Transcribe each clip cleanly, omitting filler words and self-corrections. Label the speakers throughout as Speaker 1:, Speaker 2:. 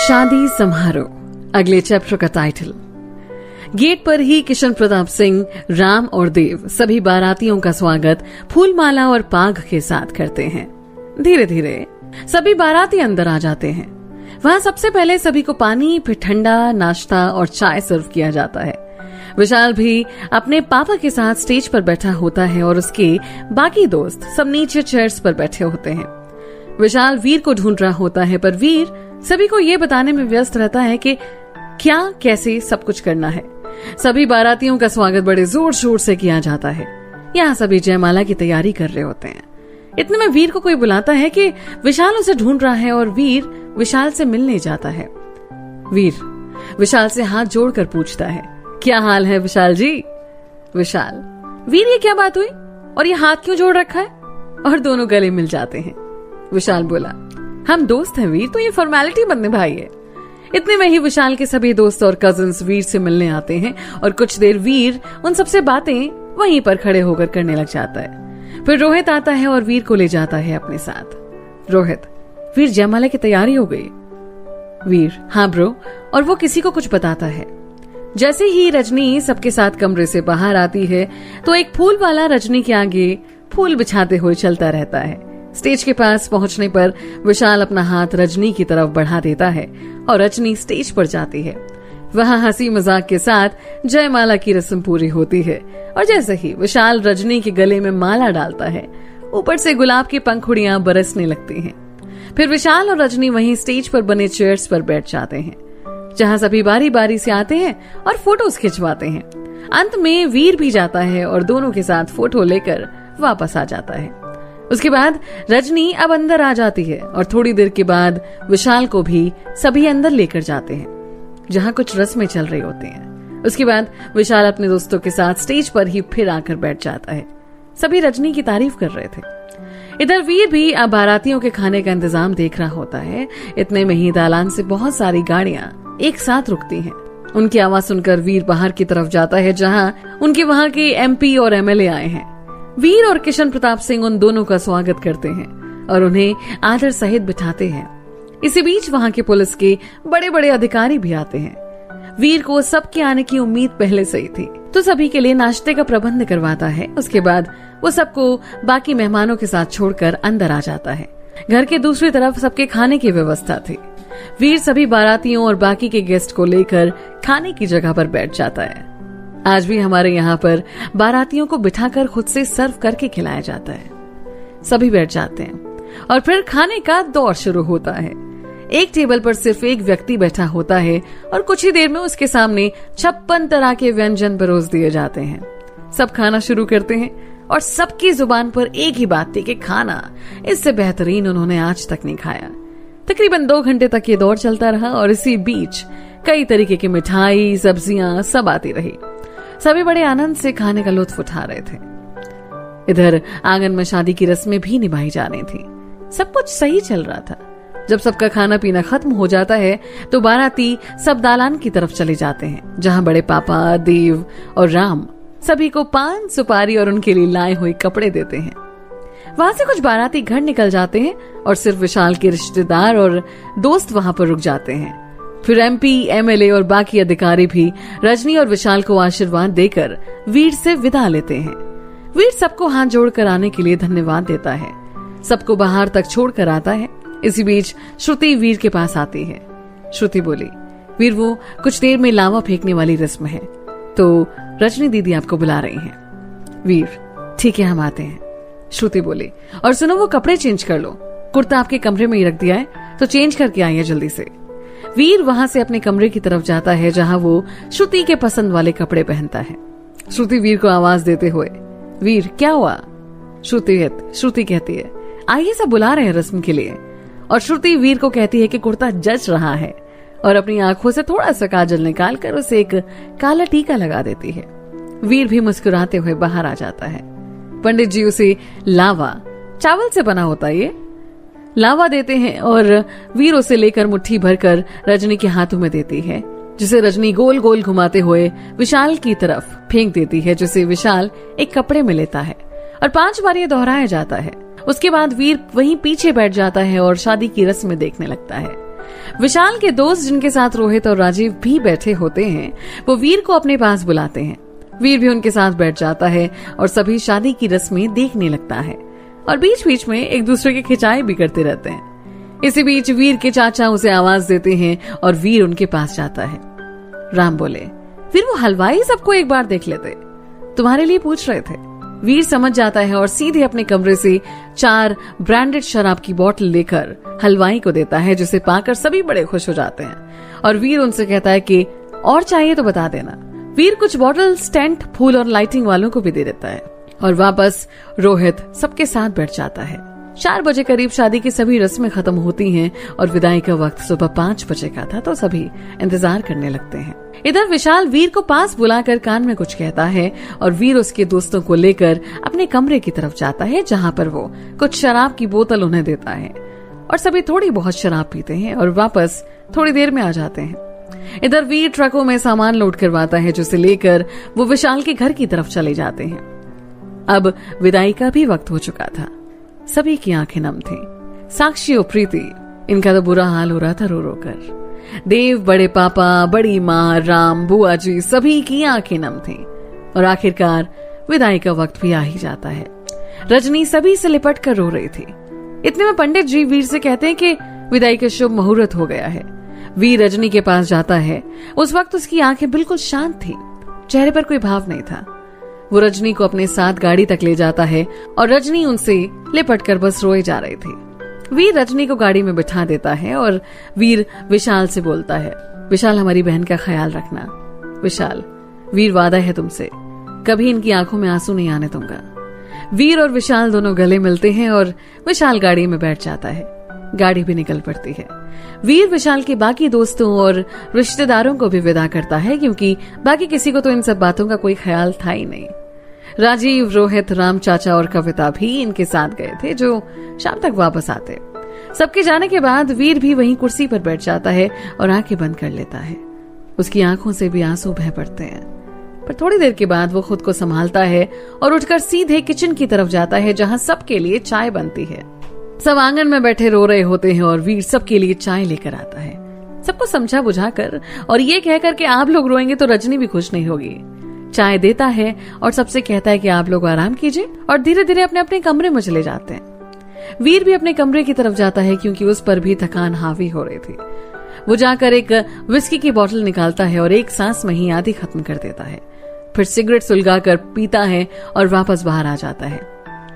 Speaker 1: शादी समारोह अगले चैप्टर का टाइटल। गेट पर ही किशन प्रताप सिंह, राम और देव सभी बारातियों का स्वागत फूलमाला और पाग के साथ करते हैं। धीरे धीरे सभी बाराती अंदर आ जाते हैं। वहां सबसे पहले सभी को पानी, फिर ठंडा नाश्ता और चाय सर्व किया जाता है। विशाल भी अपने पापा के साथ स्टेज पर बैठा होता है और उसके बाकी दोस्त सब नीचे चेयर्स पर बैठे होते हैं। विशाल वीर को ढूंढ रहा होता है, पर वीर सभी को ये बताने में व्यस्त रहता है कि क्या कैसे सब कुछ करना है। सभी बारातियों का स्वागत बड़े जोर शोर से किया जाता है। यहाँ सभी जयमाला की तैयारी कर रहे होते हैं। इतने में वीर को कोई बुलाता है कि विशाल उसे ढूंढ रहा है और वीर विशाल से मिलने जाता है। वीर विशाल से हाथ जोड़कर पूछता है, क्या हाल है विशाल जी? विशाल, वीर ये क्या बात हुई और ये हाथ क्यों जोड़ रखा है? और दोनों गले मिल जाते हैं। विशाल बोला, हम दोस्त हैं वीर, तो ये फॉर्मेलिटी बंद निभाई है। इतने में ही विशाल के सभी दोस्त और कजिन्स वीर से मिलने आते हैं और कुछ देर वीर उन सबसे बातें वहीं पर खड़े होकर करने लग जाता है। फिर रोहित आता है और वीर को ले जाता है अपने साथ। रोहित, वीर जयमाला की तैयारी हो गई? वीर, हाँ ब्रो। और वो किसी को कुछ बताता है। जैसे ही रजनी सबके साथ कमरे से बाहर आती है तो एक फूल वाला रजनी के आगे फूल बिछाते हुए चलता रहता है। स्टेज के पास पहुंचने पर विशाल अपना हाथ रजनी की तरफ बढ़ा देता है और रजनी स्टेज पर जाती है। वहां हंसी मजाक के साथ जयमाला की रस्म पूरी होती है और जैसे ही विशाल रजनी के गले में माला डालता है, ऊपर से गुलाब की पंखुड़ियां बरसने लगती हैं। फिर विशाल और रजनी वहीं स्टेज पर बने चेयर्स पर बैठ जाते हैं, जहां सभी बारी बारी से आते हैं और फोटोज खिंचवाते हैं। अंत में वीर भी जाता है और दोनों के साथ फोटो लेकर वापस आ जाता है। उसके बाद रजनी अब अंदर आ जाती है और थोड़ी देर के बाद विशाल को भी सभी अंदर लेकर जाते हैं, जहां कुछ रस्में चल रही होती हैं। उसके बाद विशाल अपने दोस्तों के साथ स्टेज पर ही फिर आकर बैठ जाता है। सभी रजनी की तारीफ कर रहे थे। इधर वीर भी अब बारातियों के खाने का इंतजाम देख रहा होता है। इतने में ही दालान से बहुत सारी गाड़ियां एक साथ रुकती हैं। उनकी आवाज सुनकर वीर बाहर की तरफ जाता है, जहां उनके वहां के MP और MLA आए हैं। वीर और किशन प्रताप सिंह उन दोनों का स्वागत करते हैं और उन्हें आदर सहित बिठाते हैं। इसी बीच वहां के पुलिस के बड़े बड़े अधिकारी भी आते हैं। वीर को सबके आने की उम्मीद पहले से ही थी, तो सभी के लिए नाश्ते का प्रबंध करवाता है। उसके बाद वो सबको बाकी मेहमानों के साथ छोड़कर अंदर आ जाता है। घर के दूसरी तरफ सबके खाने की व्यवस्था थी। वीर सभी बारातियों और बाकी के गेस्ट को लेकर खाने की जगह पर बैठ जाता है। आज भी हमारे यहाँ पर बारातियों को बिठाकर खुद से सर्व करके खिलाया जाता है। सभी बैठ जाते हैं और फिर खाने का दौर शुरू होता है। एक टेबल पर सिर्फ एक व्यक्ति बैठा होता है और कुछ ही देर में उसके सामने 56 तरह के व्यंजन परोस दिए जाते हैं। सब खाना शुरू करते हैं और सबकी जुबान पर एक ही बात थी कि खाना इससे बेहतरीन उन्होंने आज तक नहीं खाया। तकरीबन 2 घंटे तक ये दौर चलता रहा और इसी बीच कई तरीके की मिठाई, सब्जियां सब आती रही। सभी बड़े आनंद से खाने का लुत्फ उठा रहे थे। इधर आंगन में शादी की रस्में भी निभाई जा रही थी। सब कुछ सही चल रहा था। जब सबका खाना पीना खत्म हो जाता है तो बाराती सब दालान की तरफ चले जाते हैं, जहां बड़े पापा, देव और राम सभी को पान, सुपारी और उनके लिए लाए हुए कपड़े देते हैं। वहां से कुछ बाराती घर निकल जाते हैं और सिर्फ विशाल के रिश्तेदार और दोस्त वहां पर रुक जाते हैं। फिर MP, MLA और बाकी अधिकारी भी रजनी और विशाल को आशीर्वाद देकर वीर से विदा लेते हैं। वीर सबको हाथ जोड़कर आने के लिए धन्यवाद देता है। सबको बाहर तक छोड़कर आता है। इसी बीच श्रुति वीर के पास आती है। श्रुति बोली, वीर वो कुछ देर में लावा फेंकने वाली रस्म है, तो रजनी दीदी आपको बुला रही हैं। वीर, ठीक है हम आते हैं। श्रुति बोली, और सुनो वो कपड़े चेंज कर लो, कुर्ता आपके कमरे में ही रख दिया है, तो चेंज करके आइए जल्दी से। वीर वहां से अपने कमरे की तरफ जाता है, जहां वो श्रुति के पसंद वाले कपड़े पहनता है। श्रुति वीर को आवाज देते हुए, वीर क्या हुआ? श्रुति कहती है, आइए सब बुला रहे हैं रस्म के लिए। और श्रुति वीर को कहती है कि कुर्ता जच रहा है और अपनी आंखों से थोड़ा सा काजल निकालकर उसे एक काला टीका लगा देती है। वीर भी मुस्कुराते हुए बाहर आ जाता है। पंडित जी उसे लावा, चावल से बना होता है ये, लावा देते हैं और वीर उसे लेकर मुट्ठी भरकर रजनी के हाथों में देती है, जिसे रजनी गोल गोल घुमाते हुए विशाल की तरफ फेंक देती है, जिसे विशाल एक कपड़े में लेता है और 5 बार ये दोहराया जाता है। उसके बाद वीर वहीं पीछे बैठ जाता है और शादी की रस्म देखने लगता है। विशाल के दोस्त जिनके साथ रोहित और राजीव भी बैठे होते हैं, वो वीर को अपने पास बुलाते हैं। वीर भी उनके साथ बैठ जाता है और सभी शादी की रस्में देखने लगता है और बीच बीच में एक दूसरे की खिंचाई भी करते रहते हैं। इसी बीच वीर के चाचा उसे आवाज देते हैं और वीर उनके पास जाता है। राम बोले, फिर वो हलवाई सबको एक बार देख लेते, तुम्हारे लिए पूछ रहे थे। वीर समझ जाता है और सीधे अपने कमरे से 4 ब्रांडेड शराब की बोतल लेकर हलवाई को देता है, जिसे पाकर सभी बड़े खुश हो जाते हैं और वीर उनसे कहता है कि और चाहिए तो बता देना। वीर कुछ बॉटल, टेंट, फूल और लाइटिंग वालों को भी दे देता है और वापस रोहित सबके साथ बैठ जाता है। 4 बजे करीब शादी की सभी रस्में खत्म होती हैं और विदाई का वक्त सुबह 5 बजे का था, तो सभी इंतजार करने लगते हैं। इधर विशाल वीर को पास बुलाकर कान में कुछ कहता है और वीर उसके दोस्तों को लेकर अपने कमरे की तरफ जाता है, जहाँ पर वो कुछ शराब की बोतल उन्हें देता है और सभी थोड़ी बहुत शराब पीते हैं और वापस थोड़ी देर में आ जाते हैं। इधर वीर ट्रकों में सामान लोड करवाता है, जिसे लेकर वो विशाल के घर की तरफ चले जाते हैं। अब विदाई का भी वक्त हो चुका था। सभी की आंखें नम थी। साक्षी और प्रीति, इनका तो बुरा हाल हो रहा था रो रो कर। देव, बड़े पापा, बड़ी माँ, राम, बुआ जी, सभी की आंखें नम थी और आखिरकार विदाई का वक्त भी आ ही जाता है। रजनी सभी से लिपट कर रो रही थी। इतने में पंडित जी वीर से कहते हैं कि विदाई का शुभ मुहूर्त हो गया है। वीर रजनी के पास जाता है। उस वक्त उसकी आंखें बिल्कुल शांत थी, चेहरे पर कोई भाव नहीं था। वो रजनी को अपने साथ गाड़ी तक ले जाता है और रजनी उनसे लिपट कर बस रोए जा रही थी। वीर रजनी को गाड़ी में बिठा देता है और वीर विशाल से बोलता है, विशाल हमारी बहन का ख्याल रखना। विशाल, वीर वादा है तुमसे, कभी इनकी आंखों में आंसू नहीं आने दूंगा। वीर और विशाल दोनों गले मिलते हैं और विशाल गाड़ी में बैठ जाता है। गाड़ी भी निकल पड़ती है। वीर विशाल के बाकी दोस्तों और रिश्तेदारों को भी विदा करता है, क्योंकि बाकी किसी को तो इन सब बातों का कोई ख्याल था ही नहीं। राजीव, रोहित, राम चाचा और कविता भी इनके साथ गए थे, जो शाम तक वापस आते। सबके जाने के बाद वीर भी वहीं कुर्सी पर बैठ जाता है और आंखें बंद कर लेता है। उसकी आंखों से भी आंसू बह पड़ते हैं, पर थोड़ी देर के बाद वो खुद को संभालता है और उठकर सीधे किचन की तरफ जाता है, जहां सबके लिए चाय बनती है। सब आंगन में बैठे रो रहे होते हैं और वीर सबके लिए चाय लेकर आता है, सबको समझा बुझाकर, और ये कहकर कि आप लोग रोएंगे तो रजनी भी खुश नहीं होगी। चाय देता है और सबसे कहता है कि आप लोग आराम कीजिए, और धीरे धीरे अपने अपने कमरे में चले जाते हैं। वीर भी अपने कमरे की तरफ जाता है, क्योंकि उस पर भी थकान हावी हो रही थी। वो जाकर एक विस्की की बोतल निकालता है और एक सांस में ही आधी खत्म कर देता है। फिर सिगरेट सुलगाकर पीता है और वापस बाहर आ जाता है।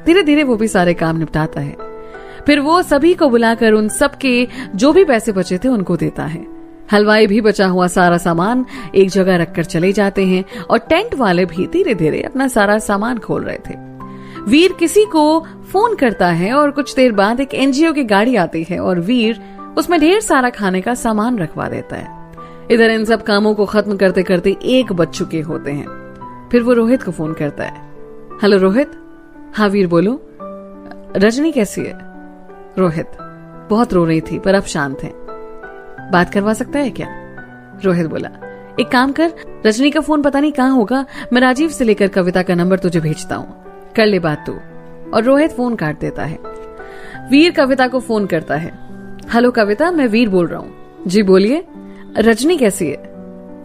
Speaker 1: धीरे धीरे वो भी सारे काम निपटाता है। फिर वो सभी को बुलाकर उन सब के जो भी पैसे बचे थे उनको देता है। हलवाई भी बचा हुआ सारा सामान एक जगह रखकर चले जाते हैं और टेंट वाले भी धीरे धीरे अपना सारा सामान खोल रहे थे। वीर किसी को फोन करता है और कुछ देर बाद एक एनजीओ की गाड़ी आती है और वीर उसमें ढेर सारा खाने का सामान रखवा देता है। इधर इन सब कामों को खत्म करते करते 1 बज चुके होते हैं। फिर वो रोहित को फोन करता है। हेलो रोहित। हाँ वीर बोलो। रजनी कैसी है? रोहित, बहुत रो रही थी पर अब शांत है। बात करवा सकता है क्या? रोहित बोला, एक काम कर, रजनी का फोन पता नहीं कहाँ होगा, मैं राजीव से लेकर कविता का नंबर तुझे भेजता हूँ, कर ले बात तू। और रोहित फोन काट देता है। वीर कविता को फोन करता है। हेलो कविता, मैं वीर बोल रहा हूँ। जी बोलिए। रजनी कैसी है?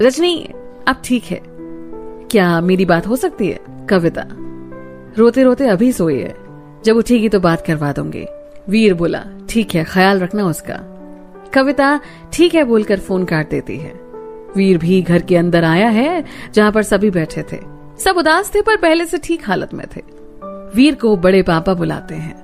Speaker 1: रजनी अब ठीक है। क्या मेरी बात हो सकती है? कविता, रोते रोते अभी सोई है, जब उठेगी तो बात करवा दूंगी। वीर बोला, ठीक है, ख्याल रखना उसका। कविता ठीक है बोलकर फोन काट देती है। वीर भी घर के अंदर आया है, जहां पर सभी बैठे थे। सब उदास थे पर पहले से ठीक हालत में थे। वीर को बड़े पापा बुलाते हैं।